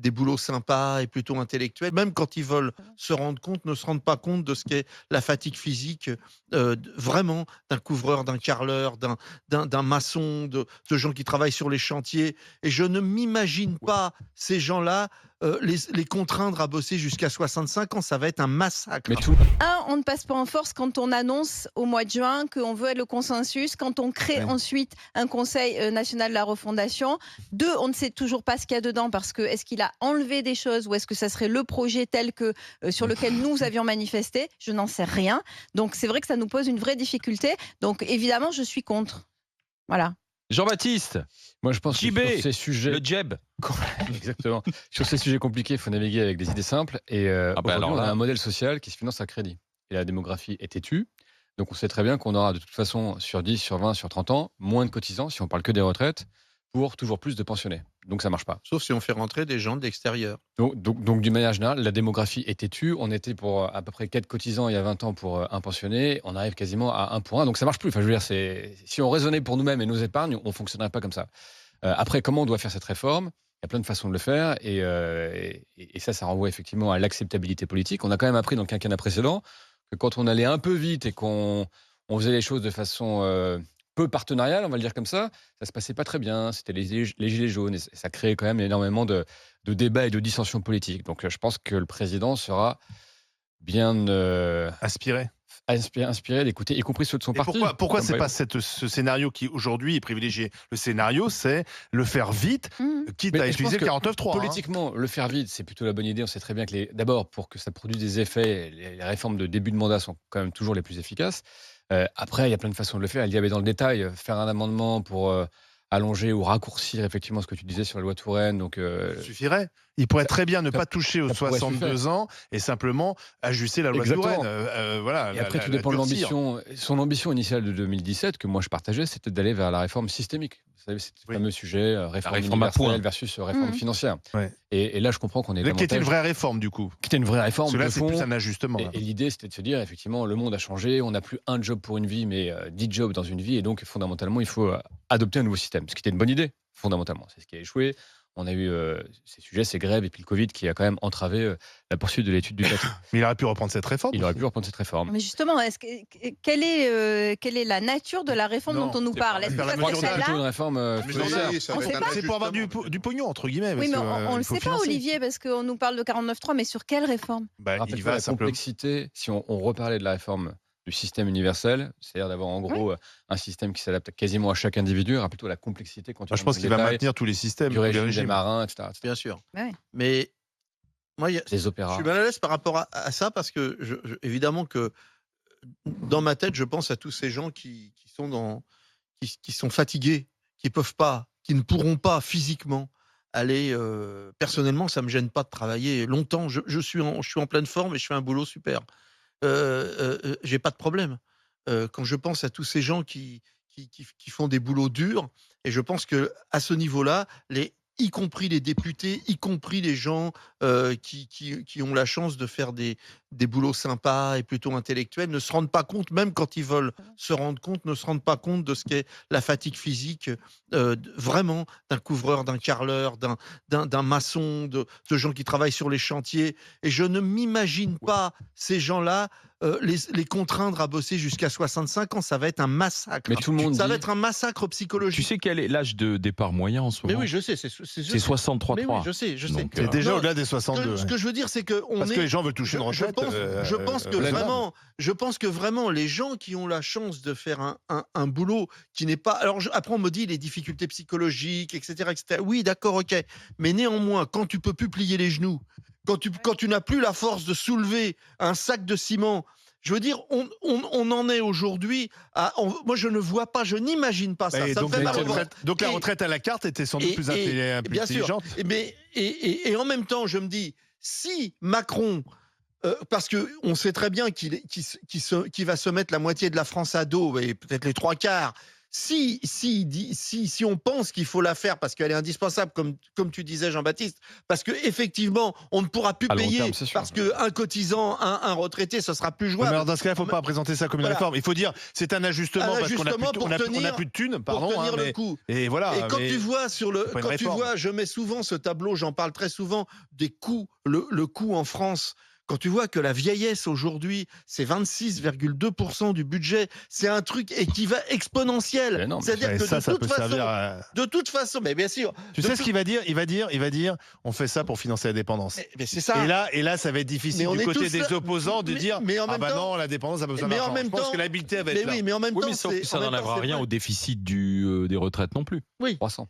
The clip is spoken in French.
des boulots sympas et plutôt intellectuels, même quand ils veulent se rendre compte, ne se rendent pas compte de ce qu'est la fatigue physique, vraiment d'un couvreur, d'un carreleur, d'un maçon, de gens qui travaillent sur les chantiers. Et je ne m'imagine pas ces gens-là, les contraindre à bosser jusqu'à 65 ans, ça va être un massacre. Mais tout On ne passe pas en force quand on annonce au mois de juin qu'on veut le consensus, quand on crée Ouais. ensuite un Conseil national de la refondation. 2, on ne sait toujours pas ce qu'il y a dedans parce que est-ce qu'il a enlevé des choses ou est-ce que ça serait le projet tel que sur lequel nous avions manifesté? Je n'en sais rien. Donc c'est vrai que ça nous pose une vraie difficulté. Donc évidemment, je suis contre. Voilà. Jean-Baptiste, Moi, je pense que JB, sur ces sujets, le Jeb. exactement, sur ces sujets compliqués, il faut naviguer avec des idées simples. Et Ah bah aujourd'hui, alors on a là. un modèle social qui se finance à crédit. Et la démographie est têtue. Donc, on sait très bien qu'on aura de toute façon, sur 10, sur 20, sur 30 ans, moins de cotisants, si on parle que des retraites, pour toujours plus de pensionnés. Donc, ça marche pas. Sauf si on fait rentrer des gens de l'extérieur. Donc, d'une manière générale, la démographie est têtue. On était pour à peu près 4 cotisants il y a 20 ans pour un pensionné. On arrive quasiment à 1 pour 1. Donc, ça marche plus. Enfin, je veux dire, si on raisonnait pour nous-mêmes et nos épargnes, on fonctionnerait pas comme ça. Après, comment on doit faire cette réforme? Il y a plein de façons de le faire. Et ça renvoie effectivement à l'acceptabilité politique. On a quand même appris dans le quinquennat précédent que quand on allait un peu vite et qu'on faisait les choses de façon peu partenariale, on va le dire comme ça se passait pas très bien. C'était les gilets jaunes et ça créait quand même énormément de débats et de dissensions politiques. Donc je pense que le président sera bien Aspirer. inspiré d'écouter, y compris ceux de son Et parti. pourquoi Comme c'est pas Bayrou. ce scénario qui aujourd'hui est privilégié? Le scénario, c'est le faire vite, quitte Mais à je utiliser pense le que 49.3. politiquement, le faire vite, c'est plutôt la bonne idée. On sait très bien que d'abord, pour que ça produise des effets, les réformes de début de mandat sont quand même toujours les plus efficaces. Après, il y a plein de façons de le faire. Il y avait dans le détail, faire un amendement pour allonger ou raccourcir effectivement ce que tu disais sur la loi Touraine. Donc, Ça suffirait. Il pourrait très bien ne ça- pas toucher aux ça pourrait 62 ans et simplement ajuster la loi Exactement. Touraine. Voilà, Et après, tout dépend de durcir. l'ambition. Son ambition initiale de 2017, que moi je partageais, c'était d'aller vers la réforme systémique. Vous savez, c'était le Oui. fameux sujet réforme réforme à universelle points. versus réforme financière. Ouais. Et là, je comprends qu'on est Qui était une davantage... vraie réforme, du coup. Qui était une vraie réforme Parce que là, de c'est fond. plus un ajustement. Et l'idée, c'était de se dire, effectivement, le monde a changé, on n'a plus un job pour une vie, mais 10 jobs dans une vie, et donc fondamentalement, il faut adopter un nouveau système. Ce qui était une bonne idée, fondamentalement. C'est ce qui a échoué. On a eu ces sujets, ces grèves, et puis le Covid qui a quand même entravé la poursuite de l'étude du texte. Mais il aurait pu reprendre cette réforme. Il aurait pu reprendre cette réforme. Mais justement, quelle est la nature de la réforme Non, dont on nous c'est parle? pas Est-ce que la ça Je crois mesure que serait c'est plutôt celle-là? une réforme Mais financière. oui, ça On va sait être pas. un C'est pour avoir ajustement. du pognon, entre guillemets. Oui, parce mais que, on ne le il faut sait pas, financer. Olivier, parce qu'on nous parle de 49.3, mais sur quelle réforme? Bah, il Rappelle-toi va la simplement. complexité, si on reparlait de la réforme du système universel, c'est-à-dire d'avoir en gros un système qui s'adapte quasiment à chaque individu, rappelle-toi la complexité quand tu Moi, je pense rentres qu'il dans va le détail, maintenir tous les systèmes, du tous les régime des régimes. marins, etc. Bien sûr. Ouais. Mais moi, Les je opéras. suis mal à l'aise par rapport à ça parce que, évidemment, que dans ma tête, je pense à tous ces gens qui sont fatigués, qui peuvent pas, qui ne pourront pas physiquement aller. Personnellement, ça me gêne pas de travailler longtemps. Je suis en pleine forme et je fais un boulot super. J'ai pas de problème. Quand je pense à tous ces gens qui font des boulots durs, et je pense que à ce niveau-là, y compris les députés, y compris les gens qui ont la chance de faire des boulots sympas et plutôt intellectuels, ne se rendent pas compte, même quand ils veulent se rendre compte, ne se rendent pas compte de ce qu'est la fatigue physique, vraiment d'un couvreur, d'un carreleur, d'un maçon, de gens qui travaillent sur les chantiers. Et je ne m'imagine pas ces gens-là les contraindre à bosser jusqu'à 65 ans, ça va être un massacre. Mais tout le monde Ça dit... va être un massacre Tu psychologique. sais quel est l'âge de départ moyen en ce Mais moment? oui, je sais, c'est C'est 63. Mais oui, 63,3. je sais. Donc, C'est déjà Non, au-delà des 62. Ce que je veux dire, c'est que Parce que les gens veulent toucher une retraite. je pense que vraiment, les gens qui ont la chance de faire un boulot qui n'est pas. Alors après, on me dit les difficultés psychologiques, etc., etc. Oui, d'accord, ok. Mais néanmoins, quand tu peux plus plier les genoux, quand tu n'as plus la force de soulever un sac de ciment. Je veux dire, on en est aujourd'hui moi, je ne vois pas, je n'imagine pas ça. Et Ça me donc, fait la mal au ventre. retraite à la carte était sans doute plus Bien sûr. intelligente. Et en même temps, je me dis, si Macron, parce qu'on sait très bien qu'il va se mettre la moitié de la France à dos, et peut-être les trois quarts, si on pense qu'il faut la faire parce qu'elle est indispensable, comme tu disais, Jean-Baptiste, parce qu'effectivement, on ne pourra plus À long payer terme, c'est sûr. parce qu'un cotisant, un retraité, ce sera plus Ouais, jouable. mais alors dans ce cas, il ne faut pas présenter ça comme une Voilà. réforme. Il faut dire c'est un ajustement parce qu'on ajustement pour n'a tenir- plus de thunes, pour pardon. tenir hein, le mais- coup. Et voilà. Et quand mais- tu vois pas une réforme. je mets souvent ce tableau, j'en parle très souvent, des coûts, le coût en France. Quand tu vois que la vieillesse aujourd'hui, c'est 26,2% du budget, c'est un truc qui va exponentiel. C'est énorme. C'est-à-dire Ouais, que ça peut servir de toute façon, mais bien sûr. Tu sais ce qu'il va dire? Il va dire, on fait ça pour financer la dépendance. Mais c'est ça. Et là, ça va être difficile Mais on du est côté tous des là- opposants de dire mais en ah même bah temps- non, la dépendance a besoin mais d'argent. en même Je pense temps- que l'habileté va être Mais là. oui, mais en même Oui, temps, mais ça en même temps, n'enlèvera c'est rien vrai. au déficit des retraites non plus. 300.